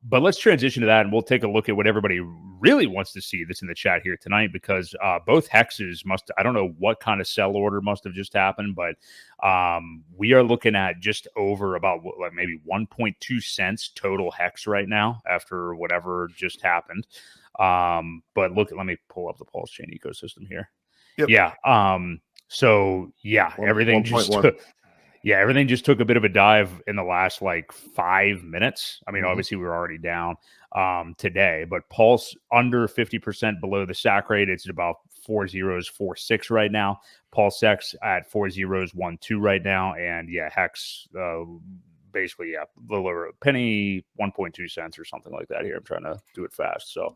But let's transition to that, and we'll take a look at what everybody really wants to see that's in the chat here tonight, because both hexes I don't know what kind of sell order must have just happened, but we are looking at just over about maybe 1.2 cents total hex right now after whatever just happened. But let me pull up the PulseChain ecosystem here. Yep. Yeah. So yeah, everything just took a bit of a dive in the last 5 minutes. I mean, obviously we were already down today, but Pulse under 50% below the SAC rate. It's at about 4046 right now. Pulse X at 4012 right now. And yeah, Hex basically, a little over a penny, 1.2 cents or something like that here. I'm trying to do it fast. So,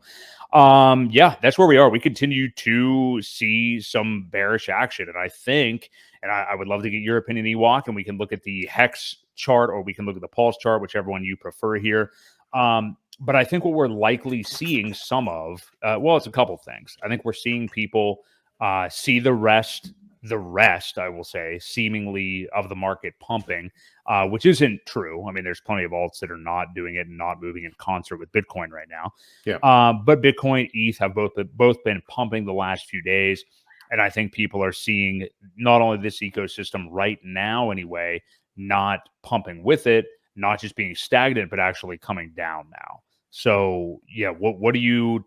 yeah, that's where we are. We continue to see some bearish action. And I think, and I would love to get your opinion, Ewok, and we can look at the Hex chart or we can look at the Pulse chart, whichever one you prefer here. But I think what we're likely seeing some of, it's a couple things. I think we're seeing people see the rest, I will say, seemingly of the market pumping, which isn't true. I mean, there's plenty of alts that are not doing it and not moving in concert with Bitcoin right now. Yeah. But Bitcoin, ETH have both been pumping the last few days. And I think people are seeing not only this ecosystem right now anyway, not pumping with it, not just being stagnant, but actually coming down now. So yeah, what do you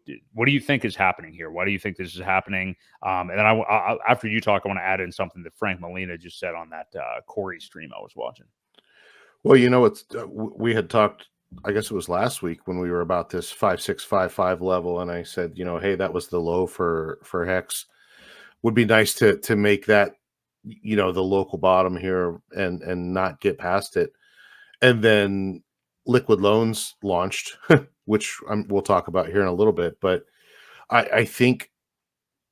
think is happening here? Why do you think this is happening? And then I after you talk, I want to add in something that Frank Molina just said on that Corey stream I was watching. Well, it's we had talked, I guess it was last week when we were about this 5655 level, and I said, hey, that was the low for Hex. Would be nice to make that, the local bottom here and not get past it. And then liquid loans launched, which we'll talk about here in a little bit. But I think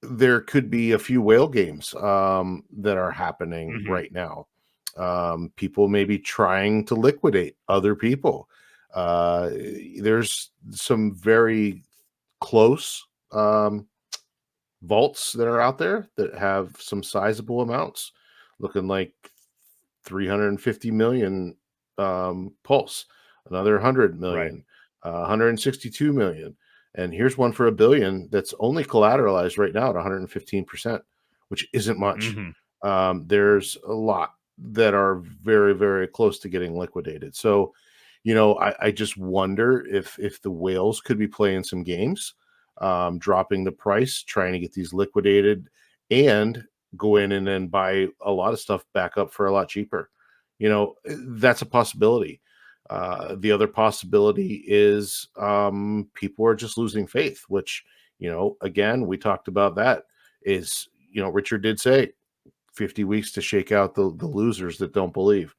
there could be a few whale games that are happening right now. People may be trying to liquidate other people. There's some very close vaults that are out there that have some sizable amounts, looking like 350 million Pulse, another 100 million, 162 million. And here's one for $1 billion that's only collateralized right now at 115%, which isn't much. There's a lot that are very, very close to getting liquidated. So, I just wonder if the whales could be playing some games, dropping the price, trying to get these liquidated and go in and then buy a lot of stuff back up for a lot cheaper. That's a possibility. The other possibility is people are just losing faith, which, again, we talked about that is, Richard did say 50 weeks to shake out the losers that don't believe.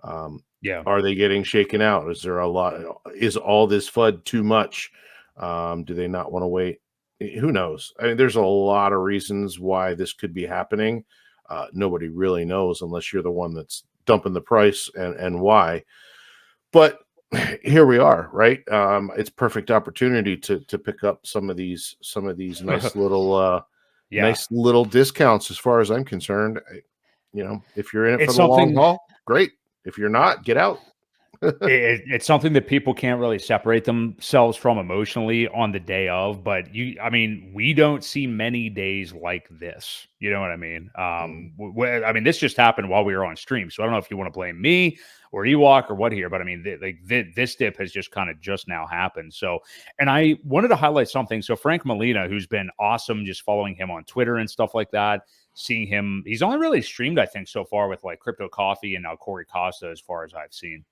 Are they getting shaken out? Is there a lot? Is all this FUD too much? Do they not want to wait? Who knows? I mean, there's a lot of reasons why this could be happening. Nobody really knows unless you're the one that's dumping the price and why. But here we are, right? It's perfect opportunity to pick up some of these nice little nice little discounts as far as I'm concerned. If you're in it for the long haul, great. If you're not, get out. It's something that people can't really separate themselves from emotionally on the day of, but we don't see many days like this. You know what I mean? I mean, this just happened while we were on stream, so I don't know if you want to blame me or Ewok or what here, but I mean, this dip has just kind of just now happened. So, and I wanted to highlight something. So Frank Molina, who's been awesome, just following him on Twitter and stuff like that, seeing him, he's only really streamed, I think, so far with Crypto Coffee and now Corey Costa, as far as I've seen.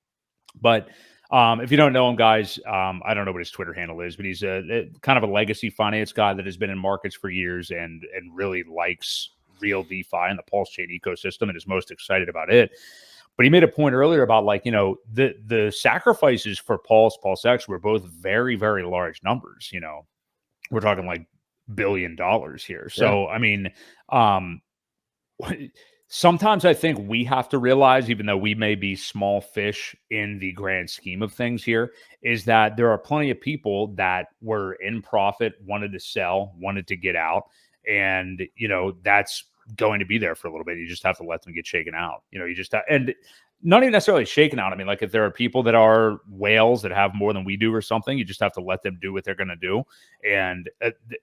But if you don't know him, guys, I don't know what his Twitter handle is, but he's a kind of a legacy finance guy that has been in markets for years and really likes real DeFi and the PulseChain ecosystem and is most excited about it. But he made a point earlier about the sacrifices for Pulse X were both very, very large numbers. We're talking $1 billion here. So, I mean, sometimes I think we have to realize, even though we may be small fish in the grand scheme of things here, is that there are plenty of people that were in profit, wanted to sell, wanted to get out. And, that's going to be there for a little bit. You just have to let them get shaken out. You just and not even necessarily shaken out. I mean, like if there are people that are whales that have more than we do or something, you just have to let them do what they're going to do. And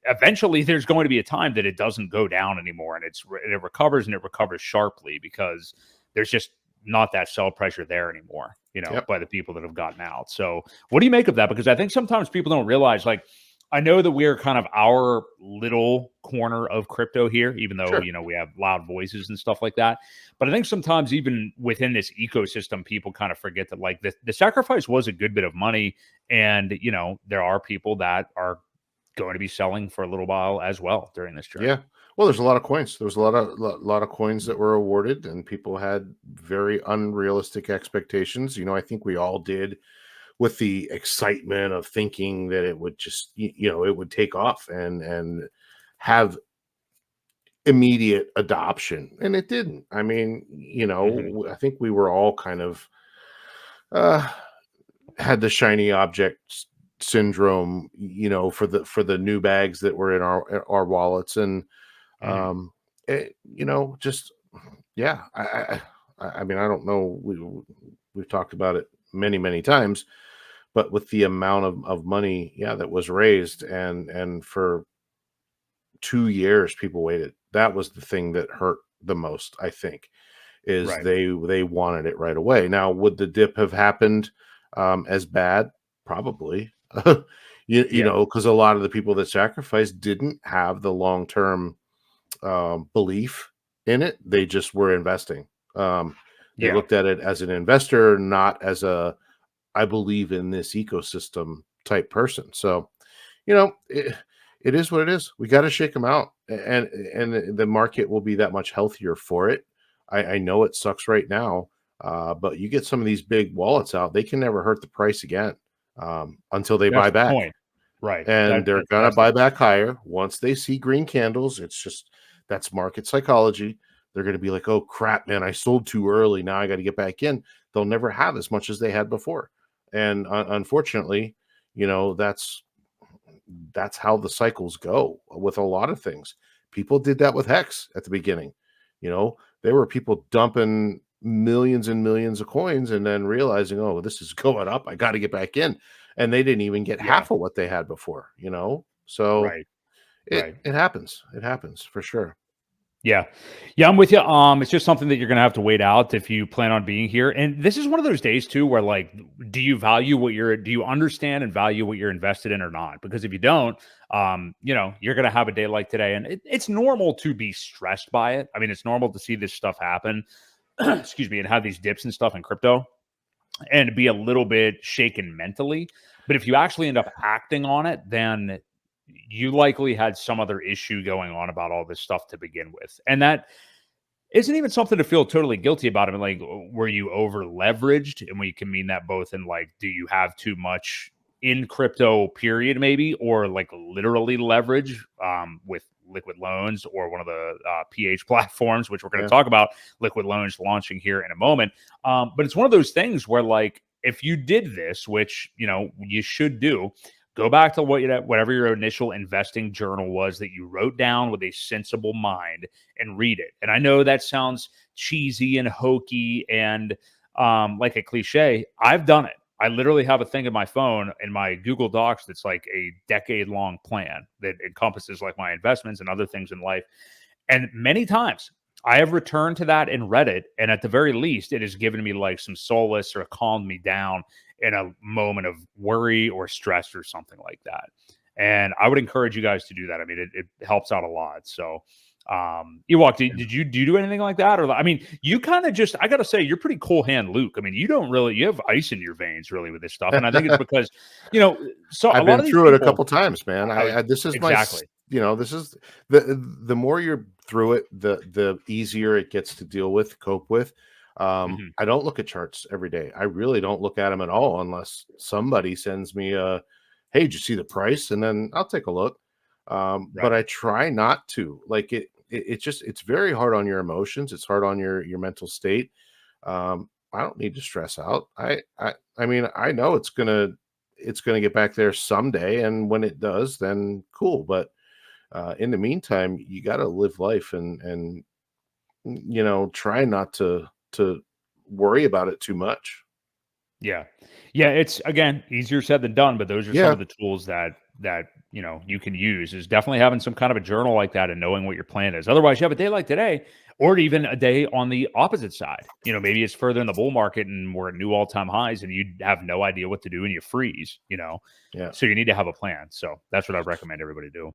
eventually there's going to be a time that it doesn't go down anymore, and it recovers, and it recovers sharply because there's just not that sell pressure there anymore, Yep. by the people that have gotten out. So what do you make of that? Because I think sometimes people don't realize, like, I know that we're kind of our little corner of crypto here, even though, Sure. we have loud voices and stuff like that. But I think sometimes even within this ecosystem, people kind of forget that, like, the sacrifice was a good bit of money. And, there are people that are going to be selling for a little while as well during this journey. Yeah. Well, there's a lot of coins. There was a lot of coins that were awarded, and people had very unrealistic expectations. I think we all did, with the excitement of thinking that it would just, it would take off and have immediate adoption, and it didn't. I mean, I think we were all kind of uh had the shiny object syndrome, for the new bags that were in our wallets. And Hmm. just, yeah, I mean, I don't know, we've talked about it many times, but with the amount of money, yeah, that was raised, and for 2 years people waited. That was the thing that hurt the most, I think, is Right. they wanted it right away. Now, would the dip have happened as bad? Probably. Yeah. Because a lot of the people that sacrificed didn't have the long term belief in it. They just were investing. They Yeah. looked at it as an investor, not as a I believe in this ecosystem type person. So, it is what it is. We got to shake them out, and the market will be that much healthier for it. I know it sucks right now, but you get some of these big wallets out, they can never hurt the price again, until they That's buy the back, point. Right. and they're gonna That's the buy point. back higher once they see green candles. It's just that's market psychology. They're gonna be like, "Oh crap, man! I sold too early. Now I got to get back in." They'll never have as much as they had before, and unfortunately, that's how the cycles go with a lot of things. People did that with Hex at the beginning. There were people dumping millions and millions of coins and then realizing, oh, this is going up. I got to get back in. And they didn't even get Yeah. half of what they had before. So Right. it Right. it happens. It happens for sure. Yeah. Yeah, I'm with you. It's just something that you're gonna have to wait out if you plan on being here. And this is one of those days too where, like, do you understand and value what you're invested in or not? Because if you don't, you're gonna have a day like today. And it's normal to be stressed by it. I mean, it's normal to see this stuff happen, excuse me, and have these dips and stuff in crypto and be a little bit shaken mentally. But if you actually end up acting on it, then you likely had some other issue going on about all this stuff to begin with. And that isn't even something to feel totally guilty about. I mean, like, were you over leveraged? And we can mean that both in, like, do you have too much in crypto, period, maybe, or like literally leverage with liquid loans or one of the PH platforms, which we're going to Yeah. talk about liquid loans launching here in a moment. But it's one of those things where, like, if you did this, which, you should do, go back to whatever your initial investing journal was that you wrote down with a sensible mind and read it. And I know that sounds cheesy and hokey and like a cliche. I've done it. I literally have a thing in my phone in my Google Docs that's like a decade long plan that encompasses, like, my investments and other things in life. And many times I have returned to that and read it. And at the very least, it has given me, like, some solace or calmed me down in a moment of worry or stress or something like that. And I would encourage you guys to do that. I mean, it helps out a lot. So, Ewok, did you do anything like that? Or, I mean, you kind of just, I got to say, you're pretty cool hand Luke. I mean, you have ice in your veins really with this stuff. And I think it's because, so a I've lot been of these through it a people, couple times, man. I was This is exactly. this is the more you're through it, the easier it gets to deal with, cope with. Mhm. I don't look at charts every day. I really don't look at them at all unless somebody sends me a, hey, did you see the price? And then I'll take a look. But Right. I try not to. Like it's very hard on your emotions. It's hard on your mental state. I don't need to stress out. I mean, I know it's gonna get back there someday, and when it does, then cool. But in the meantime, you got to live life and try not to worry about it too much. Yeah. Yeah. It's, again, easier said than done, but those are some of the tools that, you know, you can use, is definitely having some kind of a journal like that and knowing what your plan is. Otherwise, you have a day like today, or even a day on the opposite side. You know, maybe it's further in the bull market and we're at new all-time highs and you have no idea what to do and you freeze, you know? Yeah. So you need to have a plan. So that's what I recommend everybody do.